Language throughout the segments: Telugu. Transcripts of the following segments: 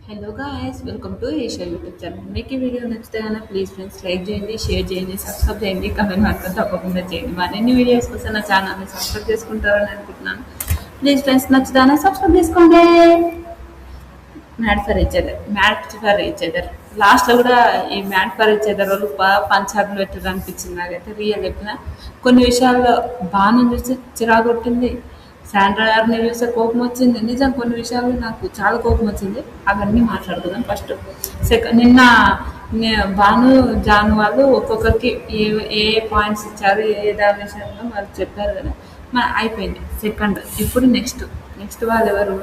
Hello guys, welcome to Asia YouTube channel. మీకు ఈ వీడియో నచ్చితే కనుక ప్లీజ్ ఫ్రెండ్స్ లైక్ చేయండి, షేర్ చేయండి, సబ్స్క్రైబ్ చేయండి, కమెంట్ మాత్రం తప్పకుండా చేయండి. మరిన్ని వీడియోస్ కోసం నా ఛానల్ని సబ్స్క్రైబ్ చేసుకుంటారని అనుకుంటున్నాను. ప్లీజ్ ఫ్రెండ్స్ నచ్చుతానే సబ్స్క్రైబ్ చేసుకోండి. మ్యాడ్ ఫర్ ఈచ్ అదర్ లాస్ట్లో కూడా ఈ మ్యాడ్ ఫర్ ఈచ్ అదర్ వాళ్ళు పంచాయతీలు పెట్టారు అనిపించింది. నాకైతే రియల్ చెప్పిన కొన్ని విషయాల్లో బాగా చూసి చిరాగొట్టింది. శాండ్రా గారిని చూస్తే కోపం వచ్చింది. నిజం కొన్ని విషయాలు నాకు చాలా కోపం వచ్చింది. అవన్నీ మాట్లాడుకుందాం. ఫస్ట్ నిన్న భాను జాను వాళ్ళు ఒక్కొక్కరికి ఏ ఏ పాయింట్స్ ఇచ్చారు, ఏ దాని విషయంలో వాళ్ళు చెప్పారు కదా, అయిపోయింది. సెకండ్ ఇప్పుడు నెక్స్ట్ వాళ్ళు ఎవరు?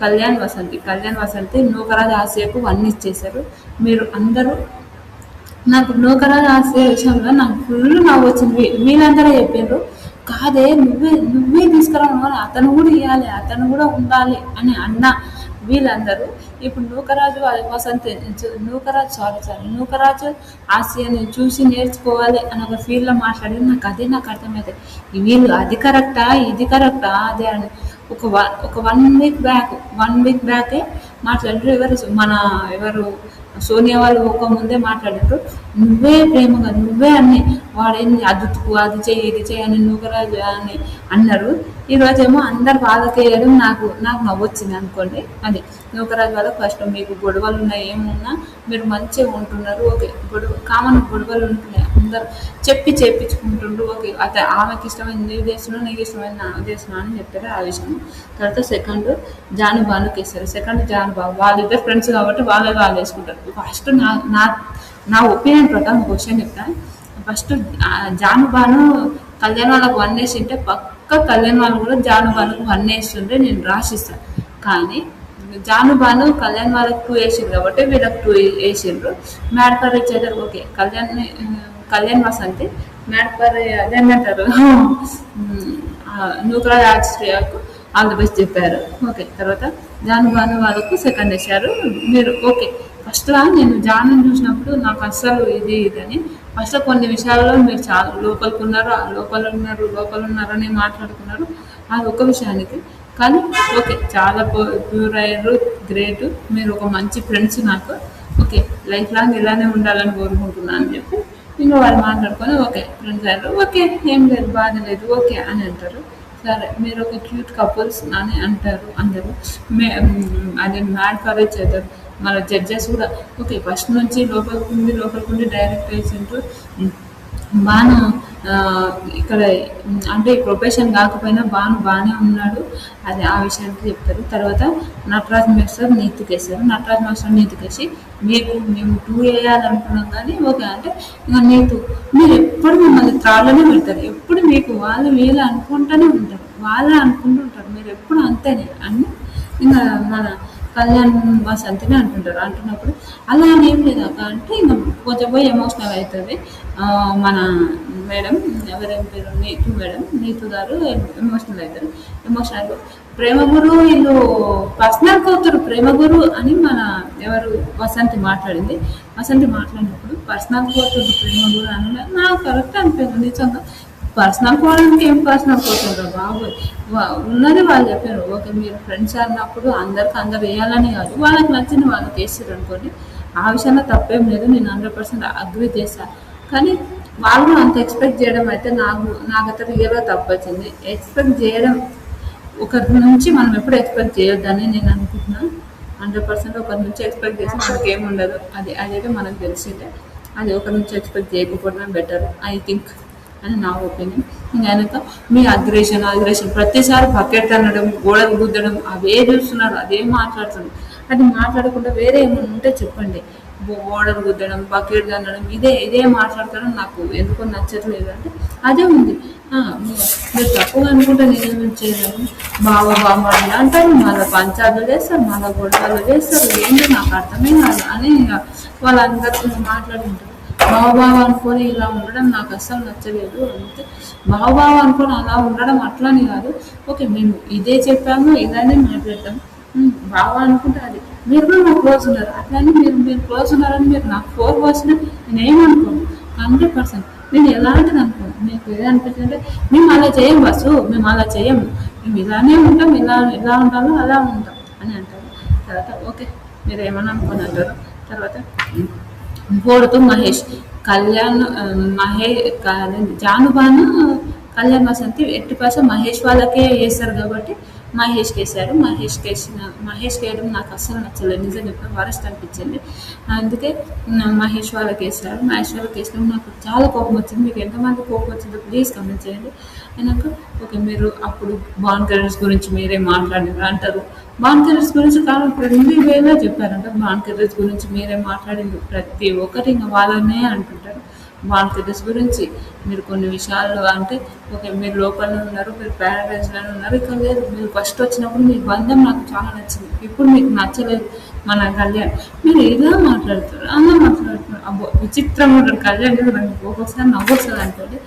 కళ్యాణ్ వసంతి నూకరాజు ఆసియాకు అన్ని ఇచ్చేశారు. మీరు అందరూ నాకు నూకరాజు ఆసియా విషయంలో నాకు ఫుల్ నవ్వు వచ్చింది. వీళ్ళందరూ చెప్పారు కాదే నువ్వే తీసుకురావాలి, అతను కూడా ఇవ్వాలి, అతను కూడా ఉండాలి అని అన్న వీళ్ళందరూ ఇప్పుడు నూకరాజు ఆసియాని చూసి నేర్చుకోవాలి అని ఒక ఫీల్డ్లో మాట్లాడి నాకు అర్థమైతే వీళ్ళు అది కరెక్టా ఇది కరెక్టా అదే అని ఒక 1 వీక్ బ్యాకే మాట్లాడారు. ఎవరు సోనియా వాళ్ళు ఒక ముందే మాట్లాడారు. నువ్వే ప్రేమగా నువ్వే అన్ని వాడేంది అదుతుకు అది చెయ్యి ఇది చెయ్యి అని నూకరాజు అని అన్నారు. ఈరోజేమో అందరు వాళ్ళకి వేయడం నాకు నవ్వొచ్చింది అనుకోండి. అది నూకరాజు వాళ్ళకి ఫస్ట్ మీకు గొడవలు ఉన్నాయి ఏమున్నా మీరు మంచిగా ఉంటున్నారు, ఓకే. కామన్ గొడవలు ఉంటున్నాయి, అందరు చేపించుకుంటుండ్రు, ఓకే. ఆమెకి ఇష్టమైన నీకు చేస్తున్నావు, నీకు ఇష్టమైన నాకు చేస్తున్నావు అని చెప్పారు ఆ విషయం. తర్వాత సెకండ్ జానుబానుకి ఇస్తారు. సెకండ్ జానుబాబు వాళ్ళిద్దరు ఫ్రెండ్స్ కాబట్టి వాళ్ళు వేసుకుంటారు. ఫస్ట్ నా ఒపీనియన్ ప్రకారం క్వశ్చన్ చెప్తాను. ఫస్ట్ జానుబాను కళ్యాణ్ వాళ్ళకు 1 వేసింటే పక్క కళ్యాణ్ వాళ్ళు కూడా జానుబానుకు 1 వేస్తుంటే నేను రాసిస్తాను. కానీ జానుబాను కళ్యాణ్ వాళ్ళకి 2 వేసిండ్రు కాబట్టి వీళ్ళకి 2 వేసిండ్రు. Mad for each other okay. Kalyan Vasanthi mad for అదేమంటారు నూకరాజ్ ఆశ్రయకు ఆల్ ది బెస్ట్ చెప్పారు, ఓకే. తర్వాత జానుబాను వాళ్ళకు సెకండ్ వేశారు మీరు, ఓకే. ఫస్ట్లో నేను జాను చూసినప్పుడు నాకు అస్సలు ఇది అని ఫస్ట్ కొన్ని విషయాల్లో మీరు చాలా లోపల ఉన్నారని మాట్లాడుకున్నారు. అది ఒక విషయానికి. కానీ ఓకే, చాలా ప్యూర్ అయ్యారు, గ్రేట్. మీరు ఒక మంచి ఫ్రెండ్స్ నాకు, ఓకే. లైఫ్ లాంగ్ ఇలానే ఉండాలని కోరుకుంటున్నాను అని చెప్పి ఇంకా వాళ్ళు మాట్లాడుకొని ఓకే ఫ్రెండ్స్ అయ్యారు, ఓకే. ఏం లేదు, బాధ లేదు, ఓకే అని అంటారు. సరే మీరు ఒక క్యూట్ కపుల్స్ అని అంటారు అందరూ. అది మ్యాడ్ ఫర్ ఈచ్ అదర్. మన జడ్జెస్ కూడా ఓకే ఫస్ట్ నుంచి లోపలికి డైరెక్ట్ వేసిండ్రు. బాను ఇక్కడ అంటే ప్రొఫెషన్ కాకపోయినా బాగానే ఉన్నాడు, అది ఆ విషయానికి చెప్తారు. తర్వాత నటరాజ్ మాస్టర్ నీతికేసి మేము 2 వేయాలనుకున్నాం కానీ ఓకే అంటే ఇంకా మీరు ఎప్పుడు మిమ్మల్ని త్రాళ్ళనే పెడతారు. ఎప్పుడు మీకు వీళ్ళు అనుకుంటూనే ఉంటారు, మీరు ఎప్పుడు అంతేనే అని ఇంకా మన కళ్యాణ్ వసంతిని అంటున్నప్పుడు అలా అని ఏం లేదు అక్క అంటే ఇంకా కొంచెం పోయి ఎమోషనల్ అవుతుంది. మన మేడం ఎవరేం పేరు నీతు గారు ఎమోషనల్ అవుతారు. ప్రేమ గురు వీళ్ళు పర్సనల్ అవుతారు ప్రేమ గురు అని మన ఎవరు వసంతి మాట్లాడినప్పుడు పర్సనల్ అవుతుంది ప్రేమ గురు అని నాకు కరెక్ట్ అనిపోయింది నిజంగా. పర్సనల్ పోవడానికి ఏం పర్సనల్ పోతుండ్రు బాబోయ్, ఉన్నది వాళ్ళు చెప్పారు, ఓకే. మీరు ఫ్రెండ్స్ అన్నప్పుడు అందరు వేయాలని కాదు, వాళ్ళకి నచ్చింది వాళ్ళకి వేసారు అనుకోండి. ఆ విషయంలో తప్పేం లేదు, నేను 100% అగ్రీ చేశాను. కానీ వాళ్ళు అంత ఎక్స్పెక్ట్ చేయడం అయితే నాకైతే రియల్గా తప్పు వచ్చింది. ఎక్స్పెక్ట్ చేయడం ఒకరి నుంచి మనం ఎప్పుడు ఎక్స్పెక్ట్ చేయొద్దని నేను అనుకుంటున్నాను. 100% ఒకరి నుంచి ఎక్స్పెక్ట్ చేస్తే మనకి ఏముండదు, అదైతే మనకు తెలిసిందే. అది ఒకరి నుంచి ఎక్స్పెక్ట్ చేయకపోవడం బెటర్ ఐ థింక్ అని నా ఒపీనియన్. ఇంకా మీ అగ్రేషన్ ప్రతిసారి బకెట్ అనడం, గోడలు గుద్దడం అవే చూస్తున్నారు, అదే మాట్లాడుతున్నారు. అది మాట్లాడకుండా వేరే ఏమైనా ఉంటే చెప్పండి. గోడలు గుద్దడం, బకెట్ అనడం ఇదే మాట్లాడతారో నాకు ఎందుకో నచ్చట్లేదు. అంటే అదే ఉంది. మీరు తప్పుగా అనుకుంటే నేనేమి చేయలేను. బామ్మలు అంటారు, మళ్ళీ పంచాయతీలు చేస్తారు, మళ్ళీ గొడవలు చేస్తారు, ఏంటో నాకు అర్థమే కాదు అని వాళ్ళందరితో మాట్లాడుకుంటారు. బావ అనుకొని ఇలా ఉండడం నాకు అస్సలు నచ్చలేదు. అంతే బావ అనుకొని అలా ఉండడం అట్లని కాదు, ఓకే. మేము ఇదే చెప్పాము, ఇలానే మాట్లాడతాం. బావ అనుకుంటే అది మీరు కూడా నాకు క్లోజ్ ఉన్నారు, అట్లానే మీరు క్లోజ్ ఉన్నారని మీరు నాకు 4 వచ్చినా నేనేమనుకోను. 100% నేను ఎలాంటిది అనుకోను. మీకు ఏదో అనిపించిందంటే మేము అలా చేయం బస్సు, మేము అలా చేయము, మేము ఇలానే ఉంటాం, ఇలా ఉండాలో అలా ఉంటాం అని అంటారు. తర్వాత ఓకే మీరు ఏమని అనుకుని అంటారు. తర్వాత ఫోర్త్ మహేష్, కళ్యాణ్ జానుబాను కళ్యాణ్ వసంతి ఎట్టి పరిస్థితి మహేష్ వాళ్ళకే వేస్తారు కాబట్టి మహేష్కి వేసారు. మహేష్కి వేయడం నాకు అస్సలు నచ్చలేదు, నిజం చెప్పిన వరస్ట్ అనిపించింది. అందుకే మహేష్ వాళ్ళకి వేసారు. మహేష్ వాళ్ళకి వేసినప్పుడు నాకు చాలా కోపం వచ్చింది. మీకు ఎంతమంది కోపం వచ్చిందో ప్లీజ్ కమెంట్ చేయండి. నాకు ఓకే, మీరు అప్పుడు బాన్ కలర్స్ గురించి మీరే మాట్లాడినారు అంటారు. బాన్ కలర్స్ గురించి కాలం రెండు వేలా చెప్పారంట. బాన్ కలర్స్ గురించి మీరే మాట్లాడింది ప్రతి ఒక్కటి ఇంకా వాళ్ళనే అంటుంటారు. బాన్ కలర్స్ గురించి మీరు కొన్ని విషయాల్లో అంటే ఓకే, మీరు లోపలనే ఉన్నారు, మీరు ప్యారడైజ్లోనే ఉన్నారు, ఇక్కడ లేదు. మీరు ఫస్ట్ వచ్చినప్పుడు మీ బంధం నాకు చాలా నచ్చింది, ఇప్పుడు మీకు నచ్చలేదు మన కళ్యాణ్. మీరు ఇలా మాట్లాడుతారు, అలా మాట్లాడుతున్నారు, అబ్బో విచిత్రంగా ఉంటారు కళ్యాణ్ కదా. నాకు ఒక్కొక్కసారి నవ్వొస్తుంది అనుకోండి.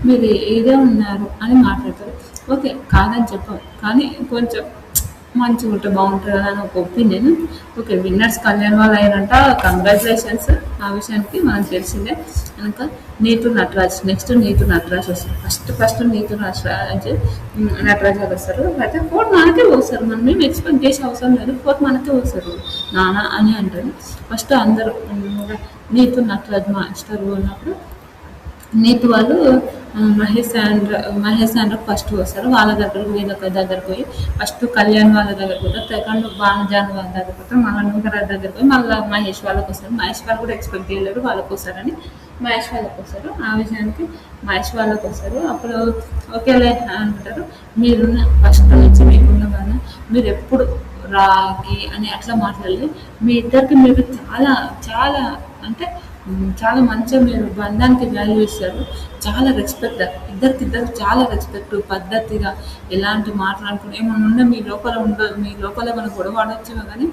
మీరు ఏదే ఉన్నారు అని మాట్లాడతారు. ఓకే కాదని చెప్పాం, కానీ కొంచెం మంచిగా ఉంటే బాగుంటుంది కదా అని ఒక ఒపీనియన్. ఓకే, విన్నర్స్ కళ్యాణ్ వాళ్ళు అయినంట, కంగ్రాచులేషన్స్. ఆ విషయానికి మనకు తెలిసిందే. కనుక నీతు నటరాజ్, నెక్స్ట్ నీతు నటరాజ్ వస్తారు. ఫస్ట్ నీతు నటరాజ్ వాళ్ళు వస్తారు. అయితే ఫోర్త్ మనకే వస్తారు, మనం మేము ఎక్స్పెక్ట్ చేసే అవసరం లేదు, ఫోర్త్ మనకే వస్తారు నాన్న అని అంటారు. ఫస్ట్ అందరూ నీతు నటరాజ్ మాస్టర్ ఉన్నప్పుడు నీతు వాళ్ళు మహేష్ అండ్ ఫస్ట్ వస్తారు. వాళ్ళ దగ్గరకు వీళ్ళ దగ్గరకు పోయి ఫస్ట్ కళ్యాణ్ వాళ్ళ దగ్గరకు పోతారు, సెకండ్ బాణజాన్ వాళ్ళ దగ్గరకు పోతారు, మళ్ళీ నూకరాజ్ దగ్గరకు పోయి మళ్ళీ మహేష్ వాళ్ళకి వస్తారు. మహేష్ వాళ్ళు కూడా ఎక్స్పెక్ట్ చేయలేరు వాళ్ళకి వస్తారని మహేష్ వాళ్ళకి వస్తారు. ఆ విషయానికి మహేష్ వాళ్ళకి వస్తారు. అప్పుడు ఓకేలే అంటారు. మీరున్న ఫస్ట్ నుంచి మీకున్న బాధ, మీరు ఎప్పుడు రాగి అని అట్లా మాట్లాడాలి. మీ ఇద్దరికి మీరు చాలా చాలా అంటే చాలా మంచిగా మీరు బంధానికి వాల్యూ ఇస్తారు, చాలా రెస్పెక్ట్, ఇద్దరికిద్దరు చాలా రెస్పెక్ట్, పద్ధతిగా ఎలాంటి మాట్లాడుకుని ఏమన్నా ఉండే మీ లోపల ఏమైనా గొడవ ఆడొచ్చేమో కానీ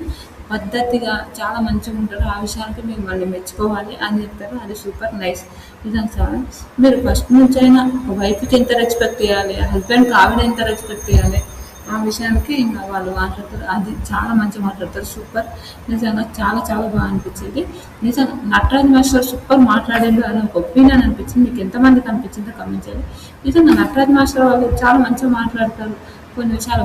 పద్ధతిగా చాలా మంచిగా ఉంటారు. ఆ విషయానికి మీరు మళ్ళీ మెచ్చుకోవాలి అని చెప్తారు. అది సూపర్ నైస్. నిజంగా చాలా మీరు ఫస్ట్ నుంచి అయినా వైఫ్కి ఎంత రెస్పెక్ట్ ఇవ్వాలి, హస్బెండ్కి ఆవిడ ఎంత రెస్పెక్ట్ ఇవ్వాలి, ఆ విషయానికి ఇంకా వాళ్ళు మాట్లాడతారు. అది చాలా మంచిగా మాట్లాడతారు, సూపర్. నిజంగా చాలా చాలా బాగా అనిపించింది. నిజంగా నటరాజ్ మాస్టర్ సూపర్ మాట్లాడారు అని ఒక ఒపీనియన్ అనిపించింది. మీకు ఎంతమందికి అనిపించిందో కమెంట్ చేయండి. నిజంగా నటరాజ్ మాస్టర్ వాళ్ళు చాలా మంచిగా మాట్లాడతారు. కొన్ని విషయాలు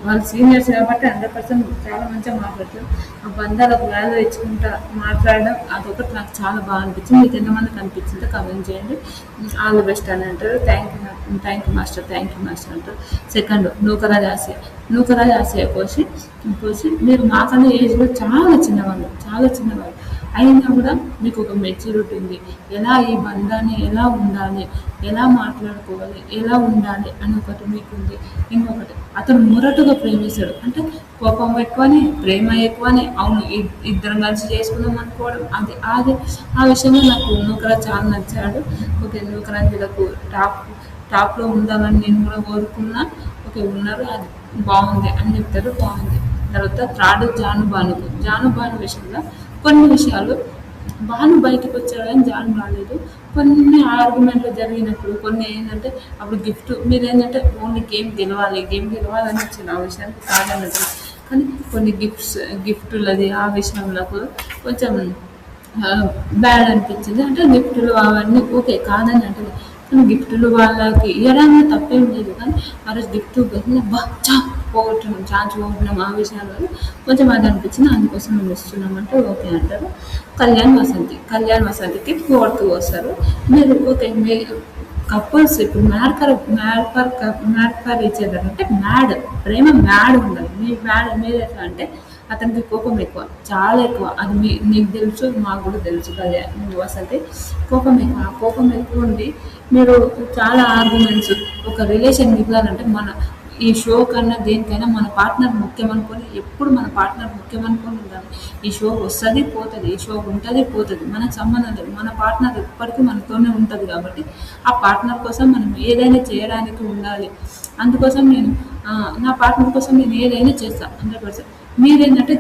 వాళ్ళు సీనియర్స్ కాబట్టి 100% చాలా మంచిగా మాట్లాడతారు. ఆ బంధాలకు వాల్యూ ఇచ్చుకుంటా మాట్లాడడం అదొకటి నాకు చాలా బాగా అనిపించింది. మీకు ఎంతమందికి అనిపించిందో కమెంట్ చేయండి. ఆల్ ది బెస్ట్ అని అంటారు. థ్యాంక్ యూ మాస్టర్ అంటారు. సెకండ్ నూకరాజ్ ఆసియా కోసి మీరు మాకన్నా ఏజ్లో చాలా చిన్నవాళ్ళు అయినా కూడా మీకు ఒక మెచ్యూరిటీ ఉంది. ఎలా ఈ బంధాన్ని ఎలా ఉండాలి, ఎలా మాట్లాడుకోవాలి, ఎలా ఉండాలి అని ఒకటి మీకు ఉంది. ఇంకొకటి అతను మొరటుగా ప్రేమిస్తాడు, అంటే కోపం ఎక్కువని ప్రేమ ఎక్కువని. అవును, ఇద్దరం కలిసి చేసుకుందాం అనుకోవడం అది ఆ విషయంలో నాకు నూకరాజ్ చాలా నచ్చాడు. ఓకే, నూకరాజ్ వీళ్ళకు టాప్లో ఉండాలని నేను కూడా కోరుకున్నా. ఓకే ఉన్నారు, అది బాగుంది అని చెప్తారు, బాగుంది. తర్వాత థర్డ్ జాను విషయంలో కొన్ని విషయాలు బాను బయటకు వచ్చాడు కానీ జాను రాలేదు. కొన్ని ఆర్గ్యుమెంట్లు జరిగినప్పుడు కొన్ని ఏంటంటే అప్పుడు గిఫ్ట్ మీరు ఏంటంటే ఓన్లీ గేమ్ గెలవాలని వచ్చింది. ఆ విషయానికి కాదన్నట్టు, కానీ కొన్ని గిఫ్టులది ఆ విషయంలో కొంచెం బ్యాడ్ అనిపించింది. అంటే గిఫ్టులు అవన్నీ ఓకే కాదని అంటే, కానీ గిఫ్టులు వాళ్ళకి ఇవ్వడానికి తప్పేం లేదు, కానీ ఆ రోజు గిఫ్ట్ ఛాన్స్ పోగొట్టినాం. ఆ విషయాల్లో కొంచెం అది అనిపించింది. అందుకోసం మేము ఇస్తున్నామంటే ఓకే అంటారు. కళ్యాణ్ వసంతికి ఫోర్త్ వస్తారు. మీరు ఓకే మీ కపుల్స్ ఇప్పుడు మ్యాడ్ ఫర్ ఈచ్ అదర్ అంటే ప్రేమ మ్యాడ్ ఉండాలి. మీరు ఎట్లా అంటే అతనికి కోపం ఎక్కువ, చాలా ఎక్కువ. అది నీకు తెలుసు, మాకు కూడా తెలుసు. కళ్యాణ్ వసంతి కోపం ఎక్కువ. ఆ కోపం ఎక్కువ ఉండి మీరు చాలా ఆర్గ్యుమెంట్స్, ఒక రిలేషన్ మిగలాలంటే ఈ షో కన్నా దేనికైనా మన పార్ట్నర్ ముఖ్యం అనుకొని, ఎప్పుడు మన పార్ట్నర్ ముఖ్యం అనుకొని ఉండాలి. ఈ షో వస్తుంది పోతుంది, ఈ షో ఉంటుంది పోతుంది, మనకు సంబంధం లేదు. మన పార్ట్నర్ ఎప్పటికీ మనతోనే ఉంటుంది కాబట్టి ఆ పార్ట్నర్ కోసం మనం ఏదైనా చేయడానికి ఉండాలి. అందుకోసం నేను నా పార్ట్నర్ కోసం నేను ఏదైనా చేస్తాను 100%. మీరేంటంటే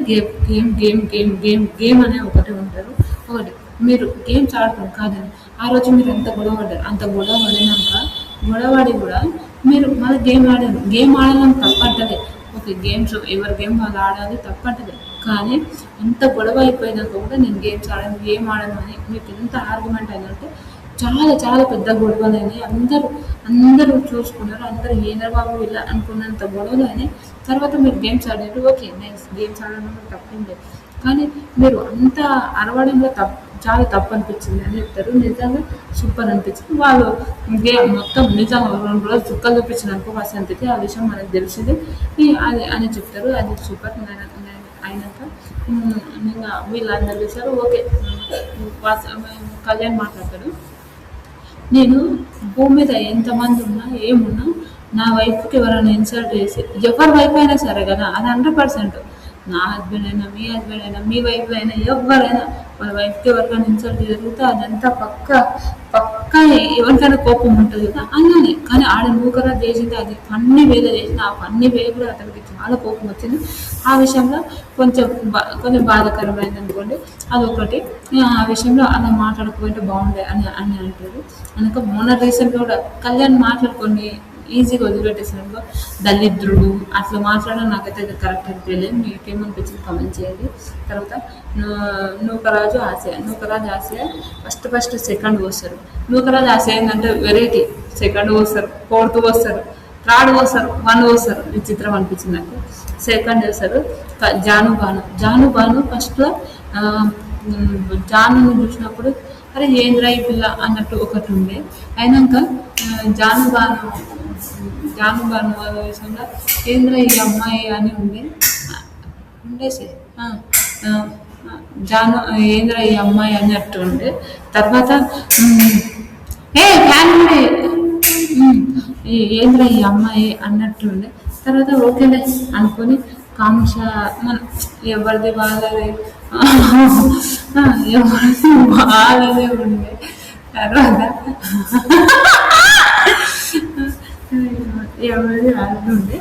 గేమ్ అనే ఒకటి ఉంటారు. ఒకటి మీరు గేమ్స్ ఆడతాం కాదని ఆ రోజు మీరు ఎంత గొడవపడ్డారు, అంత గొడవడి కూడా మీరు మళ్ళీ గేమ్ ఆడాలని తప్పంటది. ఓకే, గేమ్స్ ఎవరి గేమ్ వాళ్ళు ఆడాలి తప్పంటది, కానీ ఎంత గొడవ అయిపోయినాక కూడా నేను గేమ్ ఆడను అని మీకు ఎంత ఆర్గ్యుమెంట్ అయిందంటే చాలా చాలా పెద్ద గొడవలు అయినాయి. అందరూ అందరూ చూసుకున్నారు. అందరూ ఏంద్ర బాబు ఇలా అనుకున్నంత గొడవలు అయినాయి. తర్వాత మీరు గేమ్స్ ఆడారు. ఓకే. నైస్. గేమ్స్ ఆడడంలో తప్పేం లేదు. కానీ మీరు అంత అరవడంలో చాలా తప్పు అనిపించింది అని చెప్తారు. నిజంగా సూపర్ అనిపించింది. వాళ్ళు గేమ్ మొత్తం నిజంగా 2 రోజులు చుక్కలు చూపించినారనుకో వసంతకి ఆ విషయం మనకు తెలిసింది. అది అని చెప్తారు. అది సూపర్ అయినాక ఇంకా వీళ్ళందరూ చూసారు. ఓకే. కళ్యాణ్ మాట్లాడతాడు. నేను భూమి మీద ఎంతమంది ఉన్నా ఏమున్నా నా వైఫ్కి ఎవరైనా ఇన్సల్ట్ చేసి ఎవరి వైఫ్ అయినా సరే కదా అది 100%. నా హస్బెండ్ అయినా మీ హస్బెండ్ అయినా మీ వైఫ్ అయినా ఎవరైనా వాళ్ళ వైఫ్కి ఎవరికైనా ఇన్సల్ట్ జరిగితే అదంతా పక్క ఎవరికైనా కోపం ఉంటుంది కదా అలానే. కానీ ఆడ నూకరా చేసింది అది ఫన్నీ వేలో చేసింది. ఆ ఫన్నీ వే కూడా అతనికి చాలా కోపం వచ్చింది. ఆ విషయంలో కొంచెం బాధాకరమైంది అనుకోండి. అదొకటి. ఆ విషయంలో అలా మాట్లాడుకుంటే బాగుండే అని అంటారు. అందుకే మొన్న రీసెంట్గా కూడా కళ్యాణ్ మాట్లాడుకొని ఈజీగా వదిలిపెట్టేసినప్పుడు దళిద్రుడు అట్లా మాట్లాడడం నాకైతే అది కరెక్ట్ అనిపించలేదు. మీకేమనిపించింది కామెంట్ చేయండి. తర్వాత నూకరాజు ఆసియా ఫస్ట్ సెకండ్ వస్తారు. నూకరాజు ఆసియా ఏంటంటే వెరైటీ. సెకండ్ వస్తారు, ఫోర్త్ వస్తారు, థర్డ్ వస్తారు, 1 వస్తారు. విచిత్రం అనిపించింది నాకు. సెకండ్ వస్తారు జాను ఫస్ట్లో జానుని చూసినప్పుడు అరే ఏంద్రా ఈ పిల్ల అన్నట్టు ఒకటి ఉండే. అయినాక జాను బాను విషయంలో ఏంద్ర ఈ అమ్మాయి అని ఉండేసి జాను ఏంద్ర ఈ అమ్మాయి అన్నట్టు ఉండే. తర్వాత ఫ్యామిలీ ఏంద్ర ఈ అమ్మాయి అన్నట్టు ఉండే. తర్వాత ఓకేలే అనుకొని కాంక్ష ఎవరిది వాళ్ళది ఉండే. తర్వాత ఎవరిది వాళ్ళది ఉండే.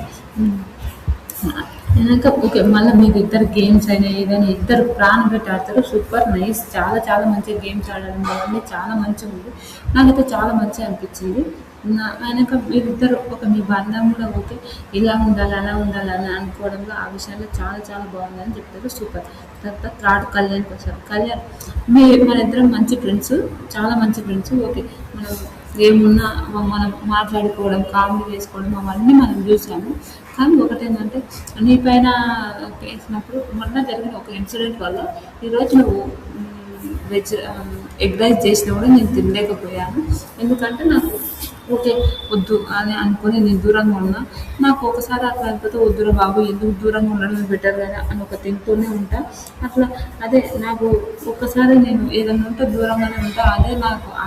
వెనక ఓకే. మళ్ళీ మీకు ఇద్దరు గేమ్స్ అయినా ఏదైనా ఇద్దరు ప్రాణం పెట్టి ఆడతారు. Super nice. చాలా మంచిగా గేమ్స్ ఆడడం అవన్నీ చాలా మంచిగా ఉంది. నాకైతే చాలా మంచిగా అనిపించింది. వెనక మీరిద్దరు మీ బంధం కూడా ఓకే. ఇలా ఉండాలి అలా ఉండాలి అని అనుకోవడంలో ఆ విషయంలో చాలా బాగుందని చెప్తారు. సూపర్. తర్వాత థర్డ్ కళ్యాణ్కి వస్తారు. కళ్యాణ్ మన ఇద్దరం మంచి ఫ్రెండ్స్, చాలా మంచి ఫ్రెండ్స్. ఓకే. మనం ఏమున్నా మనం మాట్లాడుకోవడం కామెడీ చేసుకోవడం అవన్నీ మనం చూసాము. కానీ ఒకటేంటంటే నీ పైన వేసినప్పుడు మొన్న జరిగిన ఒక ఇన్సిడెంట్ వల్ల ఈరోజు నువ్వు ఎగ్ రైస్ చేసినా కూడా నేను తినలేకపోయాను. ఎందుకంటే నాకు ఓకే వద్దు అని అనుకొని నేను దూరంగా ఉన్నా. నాకు ఒకసారి అట్లా అయిపోతే వద్దురా బాబు ఎందుకు దూరంగా ఉండడం బెటర్ కదా అని ఒక తింటూనే ఉంటా. అట్లా నాకు ఒక్కసారి నేను ఏదైనా ఉంటే దూరంగానే ఉంటా.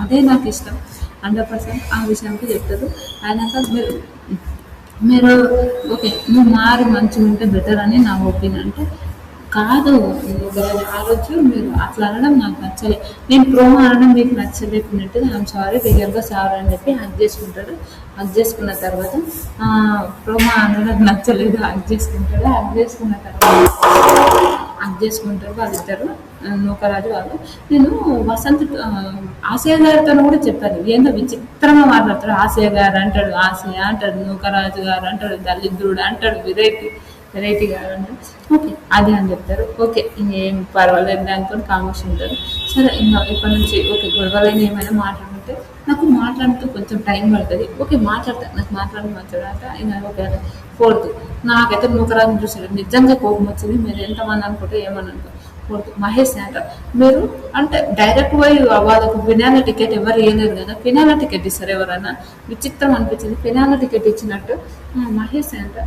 అదే నాకు ఇష్టం 100%. ఆ విషయానికి చెప్తారు. అయినాక మీరు ఓకే నువ్వు మారి మంచిగా ఉంటే బెటర్ అని నా ఒపీనియన్. అంటే కాదు ఆ రోజు మీరు అట్లా అనడం నాకు నచ్చలేదు. నేను ప్రోమో అనడం మీకు నచ్చలేకున్నట్టు ఐఎమ్ సారీ, రియల్గా సారీ అని చెప్పి హక్ చేసుకుంటాడు. హక్ చేసుకున్న తర్వాత ప్రోమో అనడం నచ్చలేదు హక్ చేసుకుంటాడు. హక్ చేసుకున్న తర్వాత వాళ్ళిద్దరు నూకరాజు వాళ్ళు. నేను వసంత్ ఆసియా గారితో కూడా చెప్పాను. ఏందో విచిత్రంగా మాట్లాడతాడు. ఆసియా గారు అంటాడు, ఆసియా అంటాడు, నూకరాజు గారు అంటాడు, దళిద్రుడు అంటాడు, వెరైటీ గారు అంటాడు. ఓకే అది అని చెప్తారు. ఓకే ఇంకేం పర్వాలేదు అనుకొని కామర్స్ ఉంటారు. సరే ఇంకా ఇప్పటి నుంచి ఓకే గొడవలైన ఏమైనా మాట్లాడుతుంటే నాకు మాట్లాడుతూ కొంచెం టైం పడుతుంది. ఓకే మాట్లాడతాను. నాకు మాట్లాడతా ఇంకా ఓకే. ఫోర్త్ నాకైతే నూకరాజు చూసాడు నిజంగా కోపం వచ్చింది. మీరు ఎంతమంది అనుకుంటే ఏమని అనుకో. ఫోర్త్ మహేష్ అంటే మీరు అంటే డైరెక్ట్ పోయి వాళ్ళకు ఫినాల టికెట్ ఎవరు ఇవ్వలేరు కదా. ఫినాల టికెట్ ఇస్తారు ఎవరైనా. విచిత్రం అనిపించింది. ఫినాల టికెట్ ఇచ్చినట్టు మహేష్ అంటే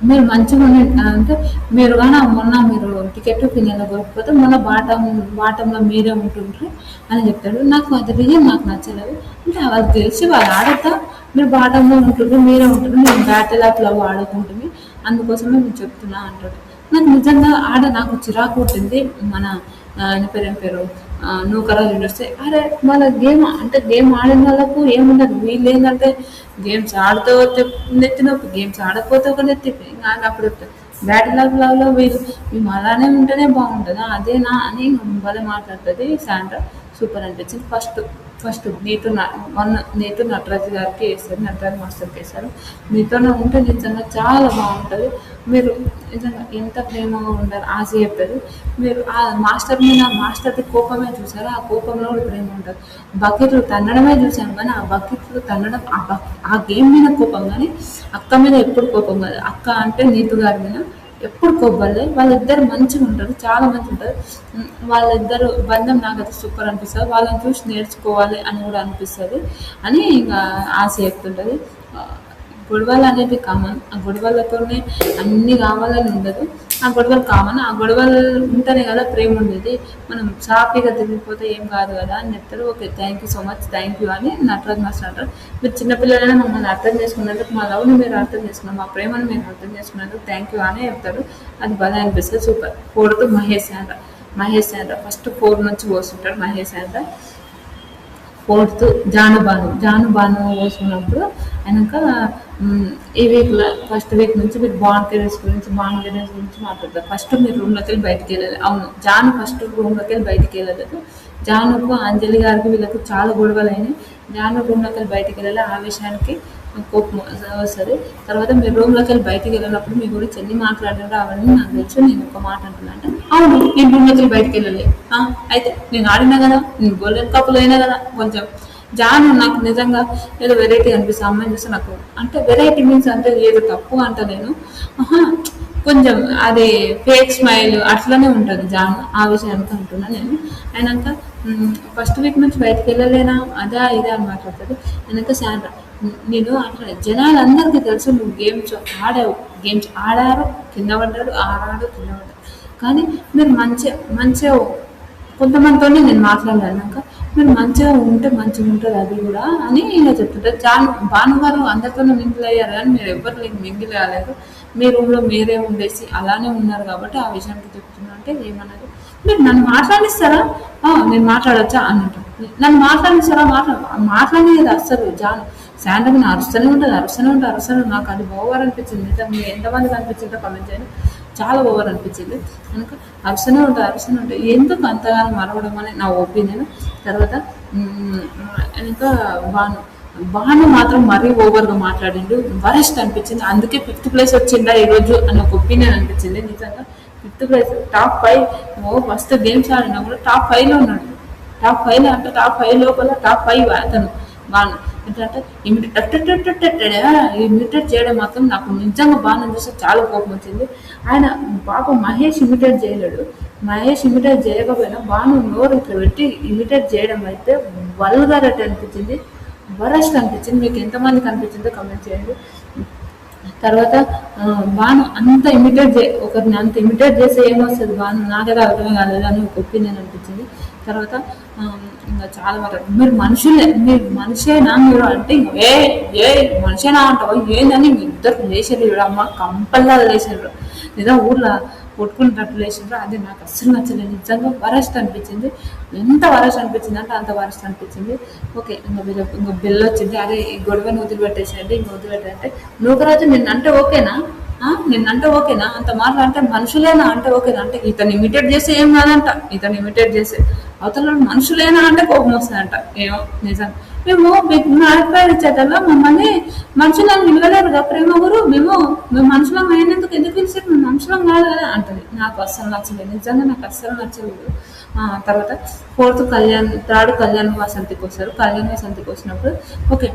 మీరు మంచిగా అంటే మీరు కానీ మొన్న మీరు టికెట్ ఫినాల కొనుక్కోకపోతే మొన్న బాటంలో మీరే ఉంటుండ్రు అని చెప్తాడు. నాకు అది రియల్ నాకు నచ్చలేదు. అంటే వాళ్ళు తెలిసి వాళ్ళు ఆడతా మీరు బాటంలో ఉంటుండ్రు మీరే ఉంటుండ్రు మేము బ్యాటిల్ ఆఫ్ లవ్ ఆడుకుంటుంది అందుకోసమే నేను చెప్తున్నా అంటాడు. నాకు నిజంగా నాకు చిరాకు పుట్టింది. మన ఆయన పేరు నూకరాజు చూస్తే అరే వాళ్ళ గేమ్ ఆడిన వాళ్ళకు ఏముండదు. వీళ్ళు ఏంటంటే గేమ్స్ ఆడుతూ నెత్తి నొప్పి, గేమ్స్ ఆడకపోతే ఒక నెత్తి నాకు అప్పుడు బ్యాటిల్ ఆఫ్ లవ్లో మేము అలానే ఉంటేనే బాగుంటుందా అదేనా అని భలే మాట్లాడుతుంది. శాండ్రా సూపర్ అనిపించింది. ఫస్ట్ ఫస్ట్ మొన్న నీతు నటరాజు గారికి వేశారు, నటరాజు మాస్టర్కి వేశారు. మీతోనే ఉంటే నిజంగా చాలా బాగుంటుంది. మీరు నిజంగా ఎంత ప్రేమగా ఉండాలి ఆశ చెప్పేది. మీరు ఆ మాస్టర్ మీద మాస్టర్ది కోపమే చూసారు, ఆ కోపంలో కూడా ప్రేమ ఉంటుంది. బకెట్లు తన్నడమే చూసాను కానీ ఆ బకెట్లు తన్నడం ఆ గేమ్ మీద కోపం కానీ అక్క మీద ఎప్పుడు కోపం కాదు. అక్క అంటే నీతు గారి మీద ఎప్పుడు కోప్పడలే. వాళ్ళిద్దరు మంచిగా ఉంటారు, చాలా మంచిగా ఉంటారు. వాళ్ళిద్దరు బంధం నాకైతే సూపర్ అనిపిస్తుంది. వాళ్ళని చూసి నేర్చుకోవాలి అని కూడా అనిపిస్తుంది అని ఇంకా ఆశ చెప్తుంటుంది. గొడవలు అనేవి కామన్. ఆ గొడవలతోనే అన్నీ కావాలని ఉండదు. ఆ గొడవలు కామన్. ఆ గొడవలు ఉంటేనే కదా ప్రేమ ఉండేది. మనం సాఫీగా తిరిగిపోతే ఏం కాదు కదా అని చెప్తారు. Okay, thank you so much, thank you అని నటరాజ్ మాస్టర్ అంటారు. మీరు చిన్నపిల్లలైనా మమ్మల్ని అర్థం చేసుకున్నందుకు, మా లవ్ని మీరు అర్థం చేసుకున్నారు, మా ప్రేమను మీరు అర్థం చేసుకున్నందుకు థ్యాంక్ యూ అని చెప్తారు. అది బాగా అనిపిస్తుంది. సూపర్. ఫోర్త్ మహేష్ శాండ్ర ఫస్ట్ 4 నుంచి పోస్తుంటాడు మహేష్ శాండ్ర. ఫోర్త్ జాను బాను వేసుకున్నప్పుడు ఆయనక ఈ వీక్లో ఫస్ట్ వీక్ నుంచి మీరు బాండ్ కెరీర్స్ గురించి మాట్లాడతారు. ఫస్ట్ మీరు రూమ్లోకి వెళ్ళి బయటికి వెళ్ళాలి. అవును, జాను ఫస్ట్ రూమ్లోకి వెళ్ళి బయటికి వెళ్ళలేదు. జానుకు అంజలి గారికి వీళ్ళకు చాలా గొడవలు అయినాయి. జాను రూమ్లోకి వెళ్ళి బయటికి వెళ్ళాలి. ఆ విషయానికి కోపం వస్తుంది. తర్వాత మీరు రూమ్లోకి వెళ్ళి బయటికి వెళ్ళినప్పుడు మీ గురించి ఎన్ని మాట్లాడారో అవన్నీ నాకు తెలుసు. నేను ఒక మాట అంటున్నా అంటే, అవును నేను రూమ్లోకి వెళ్ళి బయటికి వెళ్ళాలి. అయితే నేను ఆడినా కదా, నేను గోల్డెన్ కప్పులు అయినా కదా. కొంచెం జాను నాకు నిజంగా ఏదో వెరైటీ అనిపిస్తుంది. అమ్మాయిని చూస్తే నాకు అంటే వెరైటీ మీన్స్ అంటే ఏదో తప్పు అంట నేను. కొంచెం అది ఫేక్ స్మైల్ అట్లనే ఉంటుంది జాను. ఆ విషయానికి అంటున్నా నేను. అయినాక ఫస్ట్ వీక్ నుంచి బయటకు వెళ్ళలేనా అదా ఇదా అని మాట్లాడుతుంది. అయినాక శాండ్రా, నేను అట్లా జనాలందరికీ తెలుసు నువ్వు గేమ్స్ ఆడారు, కింద పడ్డాడు, ఆడాడు, కింద పడ్డాడు. కానీ మీరు మంచిగా కొంతమందితోనే నేను మాట్లాడినాక మీరు మంచిగా ఉంటే మంచిగా ఉంటుంది అది కూడా అని ఇలా చెప్తుంటారు. భానుగారు అందరితోనే మింగిల్ అయ్యారు కానీ మీరు ఎవరు మింగిల్ కాలేదు. మీ రూమ్లో మీరే ఉండేసి అలానే ఉన్నారు కాబట్టి ఆ విషయానికి చెప్తున్నా. అంటే ఏమన్నారు, మీరు నన్ను మాట్లాడిస్తారా, నేను మాట్లాడచ్చా అన్నట్టు. నన్ను మాట్లాడిస్తారా, మాట్లాడేది అస్సలు జాను శాండ్రకి అరుస్తూనే ఉంటుంది. నాకు అది ఓవర్ అనిపించింది. మీరు ఎంతమందికి అనిపించిందో కామెంట్ చేయండి. చాలా ఓవర్ అనిపించింది. కనుక అరుస్తూనే ఉంటుంది. ఎందుకు అంతగానో మరవడం అని నా ఒపీనియన్. తర్వాత ఇంకా బాను మాత్రం మరీ ఓవర్గా మాట్లాడిండు, వరెస్ట్ అనిపించింది. అందుకే 5th ప్లేస్ వచ్చిందా ఈరోజు అని ఒక ఒపీనియన్ అనిపించింది. నిజంగా 5th place, top 5 first games ఆడినా కూడా టాప్ 5లో ఉన్నాడు. టాప్ 5 అంటే టాప్ 5 లోపల టాప్ 5 అతను బాను. ఏంటంటే ఇమిటేట్ చేయడం మాత్రం నాకు నిజంగా బాగా చూస్తే చాలా కోపం వచ్చింది. ఆయన పాపం మహేష్ ఇమిటేట్ చేయలేడు. మహేష్ ఇమిటేట్ చేయకపోయినా బాను నోరు ఇట్లా పెట్టి ఇమిటేట్ చేయడం అయితే వల్గర్ అనిపించింది, వరస్ట్ అనిపించింది. మీకు ఎంతమందికి అనిపించిందో కామెంట్ చేయండి. తర్వాత బాను ఒకరిని అంత ఇమిటేట్ చేస్తే ఏమొస్తుంది బాను, నాకైతే అర్థమే కాలేదు అని ఒక ఒపీనియన్ అనిపించింది. తర్వాత ఇంకా చాలా వరకు మీరు మనిషేనా మీరు అంటే ఏ మనిషేనా అంటావు ఏందని మీ ఇద్దరు లేచారు చూడమ్మ, కంపల్లా లేచారు. లేదా ఊర్లో కొట్టుకునేటట్టు లేచారు. అది నాకు అస్సలు నచ్చలేదు. నిజంగా వరస్ట్ అనిపించింది. ఎంత వరస్ట్ అనిపించింది అంటే అంత వరస్ట్ అనిపించింది. ఓకే, ఇంకా బిల్ వచ్చింది. అదే ఈ గొడవని వదిలిపెట్టేసేయండి. ఇంకా వదిలిపెట్టాలంటే నూకరాజు నిన్నంటే ఓకేనా, అంత మాట్లాడితే మనుషులేనా అంటే ఓకేనా అంటే ఇతను ఇమిటేట్ చేస్తే ఏం కాదంట. ఇతను ఇమిటేట్ చేస్తే అవతల మనుషులేనా అంటే కోపం వస్తుందంట. ఏమో నిజం. మేము మీకు అభిప్రాయం ఇచ్చేటల్లో మమ్మల్ని మనుషులను విలువలేరుగా ప్రేమ గురు, మేము మనుషులం అయినందుకు ఎందుకు పిలిచారు, మేము మనుషులం కాదు కదా అంటది. నాకు అస్సలు నచ్చలేదు, నిజంగా నాకు అస్సలు నచ్చలేదు. తర్వాత 4th కళ్యాణ్ వసంతికి వస్తారు. కళ్యాణ్ వసంతికి వచ్చినప్పుడు ఓకే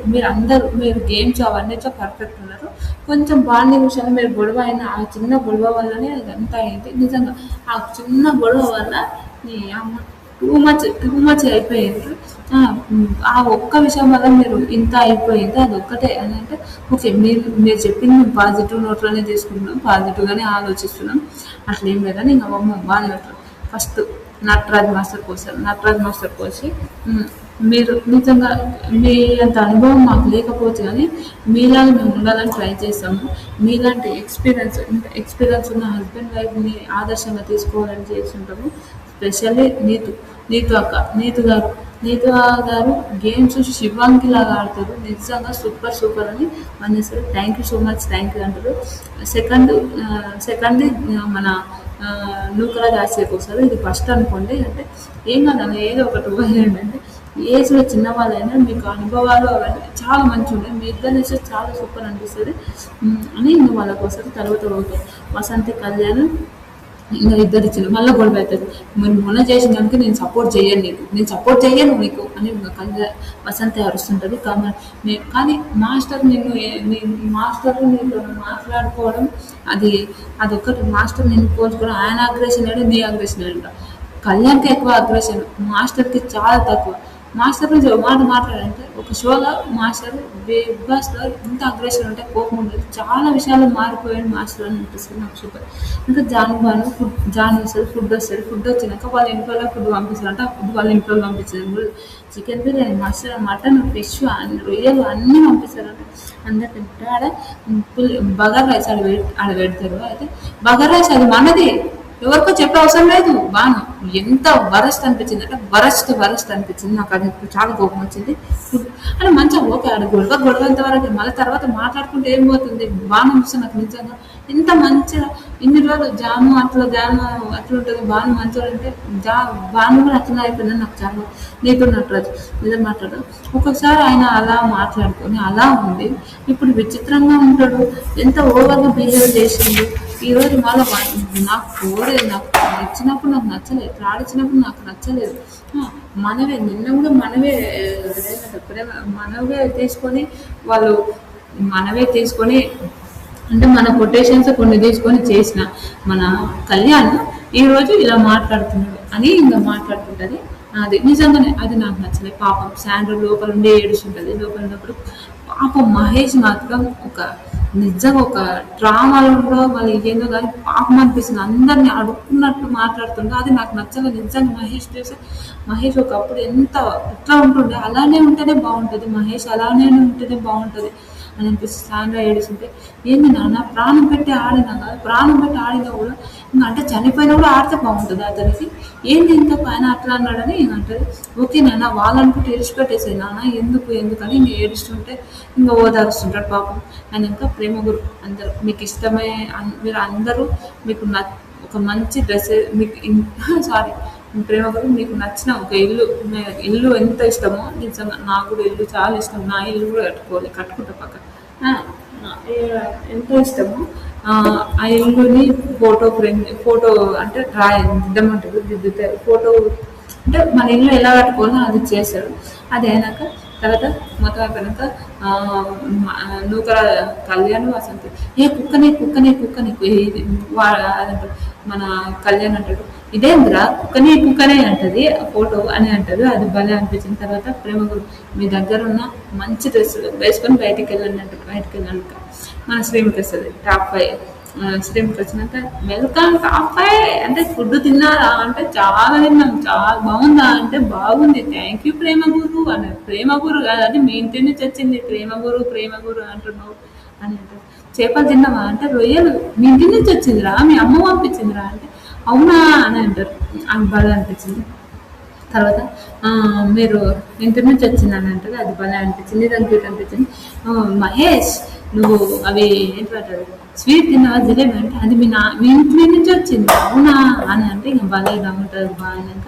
మీరు గేమ్స్ అవన్నీతో పర్ఫెక్ట్ ఉన్నారు. కొంచెం బాండింగ్ విషయంలో మీరు గొడవ అయినా ఆ చిన్న గొడవ వల్లనే అదంతా అయింది. నిజంగా ఆ చిన్న గొడవ వల్ల నీ అమ్మ టూ మచ్ అయిపోయింది. ఆ ఒక్క విషయం వల్ల మీరు ఇంత అయిపోయింది. అది ఒక్కటే అని అంటే ఓకే, మీరు చెప్పింది మేము పాజిటివ్ నోట్లోనే తీసుకుంటున్నాం, పాజిటివ్గానే ఆలోచిస్తున్నాం, అట్లేం లేదని ఇంకా బాగానే ఉంటారు. ఫస్ట్ నటరాజ్ మాస్టర్కి వచ్చి మీరు నిజంగా మీ అంత అనుభవం మాకు లేకపోవచ్చు కానీ మీలాగా మేము ఉండాలని ట్రై చేస్తాము. మీలాంటి ఎక్స్పీరియన్స్ ఉన్న హస్బెండ్ వైఫ్ని ఆదర్శంగా తీసుకోవాలని చేస్తుంటాము. స్పెషల్లీ నీతు గారు గేమ్స్ శివాంగి లాగా ఆడతారు. నిజంగా సూపర్ అని అనేసారు. Thank you so much, thank you అంటారు. సెకండ్ మన నూకరాజ్ ఆశయకు వస్తారు. ఇది ఫస్ట్ అనుకోండి అంటే ఏం కాదు, ఏదో ఒకటి ఏంటంటే ఏజ్లో చిన్నవాళ్ళైనా మీకు అనుభవాలు అవన్నీ చాలా మంచిగా ఉన్నాయి, మీ ఇద్దరు నుంచి చాలా సూపర్ అనిపిస్తుంది అని ఇంకా వాళ్ళకి వస్తుంది. తర్వాత ఓకే వసంతి కళ్యాణ్ ఇంకా ఇద్దరు ఇచ్చిన మళ్ళీ గొడవ అవుతుంది. మీరు మొన్న చేసిన దానికి నేను సపోర్ట్ చేయను, నేను సపోర్ట్ చేయను నీకు అని వసంతి అరుస్తుంటుంది. కానీ మాస్టర్ మాస్టర్ నీకు మాట్లాడుకోవడం అది అదొకటి. మాస్టర్ నిన్ను పోల్చుకోవడం, ఆయన అగ్రెషన్ అంటే నీ అగ్రెషన్ అంట. కళ్యాణ్కి ఎక్కువ అగ్రెషన్, మాస్టర్కి చాలా తక్కువ. మాస్టర్ గురించి ఒక మాట మాట్లాడంటే ఒక షోలో మాస్టర్ బిగ్ బాస్లో ఇంత అగ్రెషన్ ఉంటే కోపం ఉండదు. చాలా విషయాలు మారిపోయాడు మాస్టర్ అని అనిపిస్తుంది నాకు సూపర్. ఇంకా జాన్ వస్తుంది, ఫుడ్ వచ్చినాక వాళ్ళ ఇంట్లో ఫుడ్ పంపిస్తారంట. ఆ ఫుడ్ వాళ్ళ ఇంట్లో పంపించారు. చికెన్ బిర్యానీ, మటన్, ఫిష్, రొయ్యలు అన్నీ పంపిస్తారంట. అందరు తింటారు. బగారా రైస్ ఆడ పెడతారు. అయితే బగారా రైస్ అది మనది, ఎవరికో చెప్పే అవసరం లేదు. బాను ఎంత వరస్ట్ అనిపించింది అంటే వరస్ట్ అనిపించింది నాకు. అది చాలా కోపం వచ్చింది. అంటే మంచిగా ఓకే ఆడ గొడవంత వరకు మళ్ళీ తర్వాత మాట్లాడుకుంటే ఏం పోతుంది. బాను అనిపిస్తుంది నాకు నిజంగా. ఎంత మంచిగా ఇన్ని రోజులు జాను అట్లా ఉంటుంది, బాను మంచిగా అంటే బాను కూడా అట్లా అయిపోయిందని నాకు చాలా నీతో నటరాజు నిజం మాట్లాడదు. ఒక్కొక్కసారి ఆయన అలా మాట్లాడుకొని అలా ఉంది, ఇప్పుడు విచిత్రంగా ఉంటాడు. ఎంత ఓవర్గా బిహేవ్ చేసిండు. ఈరోజు మళ్ళీ నాకు ఇచ్చినప్పుడు నాకు నచ్చలేదు, ఆడిచ్చినప్పుడు నాకు నచ్చలేదు. నిన్న కూడా మనవే తీసుకొని వాళ్ళు అంటే మన కొటేషన్స్ కొన్ని తీసుకొని చేసిన మన కళ్యాణ్ ఈరోజు ఇలా మాట్లాడుతున్నాడు అని ఇంకా మాట్లాడుతుంటుంది. అది నిజంగానే అది నాకు నచ్చలేదు. పాపం శాండ్రో లోపల ఉండి ఏడుస్తుంటుంది. లోపల ఉన్నప్పుడు పాపం మహేష్ మాత్రం నిజంగా ఒక డ్రామాలో మళ్ళీ ఏందో కానీ పాపం అనిపిస్తుంది. అందరినీ అడుక్కున్నట్టు మాట్లాడుతుండే, అది నాకు నచ్చలేదు నిజంగా. మహేష్ ఒకప్పుడు ఎట్లా ఉంటుండే అలానే ఉంటేనే బాగుంటుంది, మహేష్ అలానే ఉంటేనే బాగుంటుంది అని అనిపిస్తుంది. శాండ్రా ఏడుస్తుంటే ఏంది నాన్న ప్రాణం పెట్టి ఆడినా కూడా ఇంకా అంటే చనిపోయినా కూడా ఆడితే బాగుంటుంది అతనికి, ఏంది ఇంత పైన అట్లా అన్నాడని అంటది. ఓకే నాన్న వాళ్ళనుకుంటే ఏడిచిపెట్టేసేది నాన్న, ఎందుకని ఇంకా ఏడుస్తుంటే ఇంకా ఓదారుస్తుంటాడు పాపం. ఆయన ఇంకా ప్రేమ గురు అందరూ మీకు ఇష్టమే, మీరు అందరూ మీకు ఒక మంచి డ్రెస్ మీకు ప్రేమ గురు మీకు నచ్చిన ఒక ఇల్లు ఎంత ఇష్టమో నిజంగా నాకు కూడా ఇల్లు చాలా ఇష్టం. నా ఇల్లు కూడా కట్టుకుంటా పక్క ఎంతో ఇష్టము. ఆ ఇల్లుని ఫోటో అంటే దిద్దుతారు. ఫోటో అంటే మన ఇల్లు ఎలా కట్టుకోవాలో అది చేశాడు. అది అయినాక తర్వాత మొత్తం అయిపోయినాక నూకర కళ్యాణ్ వసంతి కుక్కనే అదంటాడు. మన కళ్యాణ్ అంటాడు ఇదేంద్రా కుక్కనే అంటది ఫోటో అని అంటారు. అది భలే అనిపించిన తర్వాత ప్రేమ గురు మీ దగ్గర ఉన్న మంచి డ్రెస్ వేసుకొని బయటికి వెళ్ళాక మన శ్రీమతి వస్తుంది టాప్ 5. శ్రీమతి వచ్చినాక వెల్కమ్ టాప్ 5 అంటే ఫుడ్ తిన్నారా అంటే చాలా తిన్నాం, చాలా బాగుందా అంటే బాగుంది, థ్యాంక్ యూ ప్రేమ గురు అన్నారు. ప్రేమ గురు అది మీ ఇంటి నుంచి వచ్చింది, ప్రేమ గురు అంటున్నావు అని అంటారు. చేపలు తిన్నావా అంటే రొయ్యలు మీ ఇంటి నుంచి వచ్చిందిరా, మీ అమ్మ పంపించిందిరా అంటే అవునా అని అంటారు. అది బాగా అనిపించింది. తర్వాత మీరు ఇంటి నుంచి వచ్చిందని అంటారు. అది భలే అనిపించింది, దాని క్యూట్ అనిపించింది. మహేష్ నువ్వు అవి ఏంటంటారు స్వీట్ తిన్నావా జిలేబీ అంటే అది మీ ఇంటి నుంచి వచ్చింది అవునా అని అంటే ఇంకా భలేగా ఉంటుంది. బాగాక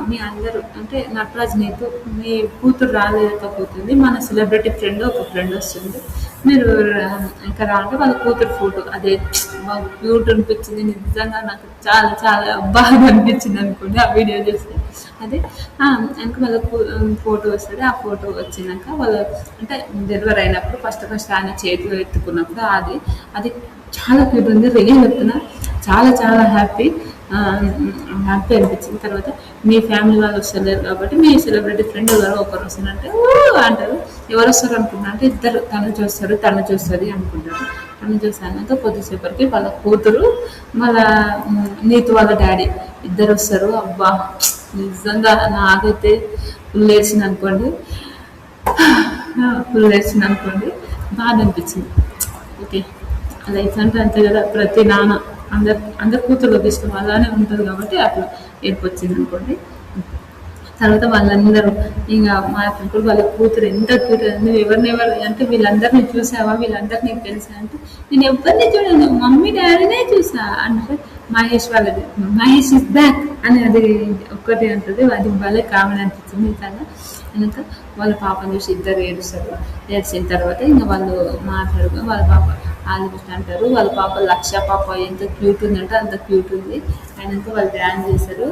మీ అందరూ అంటే నటరాజ్ నీకు మీ కూతురు రాలేకపోతుంది, మన సెలబ్రిటీ ఒక ఫ్రెండ్ వస్తుంది, మీరు ఇంకా అంటే వాళ్ళ కూతురు ఫోటో అదే బాగా క్యూట్ అనిపించింది. నిజంగా నాకు చాలా చాలా బాగా అనిపించింది అనుకోండి ఆ వీడియో చూస్తే. అదే వెనక వాళ్ళ ఫోటో వస్తుంది. ఆ ఫోటో వచ్చినాక వాళ్ళు అంటే డెలివరీ అయినప్పుడు ఫస్ట్ ఆయన చేతిలో ఎత్తుకున్నప్పుడు అది చాలా క్యూట్ ఉంది. రియల్ చెప్తున్నా చాలా చాలా హ్యాపీ అనిపించింది. తర్వాత మీ ఫ్యామిలీ వాళ్ళు వస్తలేరు కాబట్టి మీ సెలబ్రిటీ ఫ్రెండ్ ఎవరో ఒకరు వస్తారంటే అంటారు. ఎవరు వస్తారు అనుకుంటున్నా అంటే ఇద్దరు తను చూస్తుంది అనుకుంటారు. తను చూసాక కొద్దిసేపటికి వాళ్ళ కూతురు మళ్ళా నీతు వాళ్ళ డాడీ ఇద్దరు వస్తారు. అబ్బా నిజంగా నాకైతే ఫుల్ వేసింది అనుకోండి బాగా అనిపించింది. ఓకే లైఫ్ అంటే అంతే కదా, ప్రతి నాన్న అందరి కూతుర్లోకి ఇష్టం అలానే ఉంటుంది కాబట్టి అట్లా ఏర్పొచ్చింది అనుకోండి. తర్వాత వాళ్ళందరూ ఇంకా మా ఇప్పుడు వాళ్ళ కూతురు ఎంత క్యూట్ నువ్వు ఎవరినెవరు అంటే వీళ్ళందరినీ చూసావా వీళ్ళందరూ నీకు తెలుసా అంటే నేను ఎవరిని చూడను మమ్మీ డాడీనే చూసా అంటే మహేష్ వాళ్ళది మహేష్ ఇస్ బ్యాక్ అని అది ఒక్కటి అంటుంది అది భలే కామెడీ అనిపించింది నిజంగా. ఇంకా వాళ్ళ పాపను చూసి ఇద్దరు ఏడుస్తారు. ఏడ్చిన తర్వాత ఇంకా వాళ్ళు మాట్లాడుకుని వాళ్ళ పాప ఆల్మోస్ట్ అంటారు వాళ్ళ పాప లక్ష పాప ఎంత క్యూట్ ఉందంటే అంత క్యూట్ ఉంది. అయినాక వాళ్ళు డ్యాన్స్ చేశారు.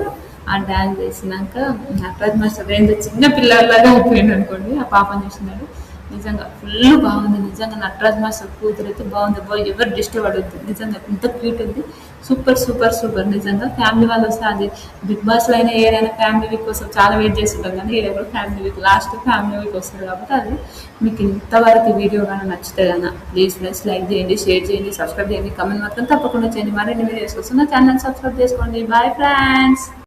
ఆ డ్యాన్స్ చేసినాక నటరాజ్ మాస్టర్ ఏంటో చిన్న పిల్లల్లాగా అయిపోయింది అనుకోండి ఆ పాపని చూసినాడు. నిజంగా ఫుల్ బాగుంది. నిజంగా నటరాజ్ మాస్టర్ కూతురు అయితే బాగుంది. బాయ్ ఎవరు డిస్టర్బ్ అడగద్దు. నిజంగా ఎంత క్యూట్ ఉంది. Super super super. నిజంగా ఫ్యామిలీ వాళ్ళు వస్తే అది బిగ్ బాస్లో అయినా ఏదైనా ఫ్యామిలీ వీక్ కోసం చాలా వెయిట్ చేస్తుంటాం కానీ ఏదో family week last family week వస్తుంది కాబట్టి అది మీకు ఇంతవరకు వీడియో కానీ నచ్చితే కన్నా ప్లీజ్ ఫ్రెండ్స్ లైక్ చేయండి, షేర్ చేయండి, సబ్స్క్రైబ్ చేయండి, కమెంట్ మాత్రం తప్పకుండా చేయండి. మరిన్ని వీడియోస్ వస్తున్న ఛానల్ సబ్స్క్రైబ్ చేసుకోండి. Bye friends.